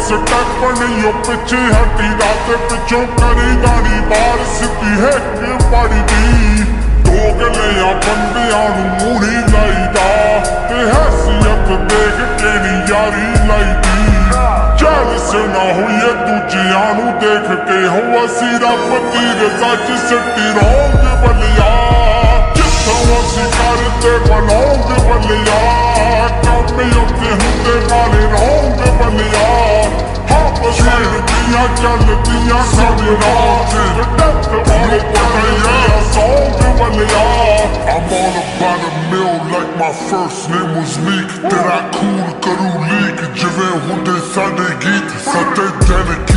step नहीं पिछे हटी रात पिछों करी दानी बार सिद्धि है कि पड़ी दी दो गलियां बंदियां मूड़ी लाईदा ते हैसियत देख के नी यारी लाईदी चल से ना हुई दूजियां नू देख के हो असी रब दी रज़ा च सिटी रहोंग बलिया जिथों असी करते बनोंग बलिया कम उत्ते हुंदे वाले रहोंग बलिया चलदियां चलदियां साडी रात डट वाले Ballia Song Ballia I'm all about a meal like my first name was Meek तेरा खून करूँ लीक जिवें हुंदे साडे गीत सत्ते जन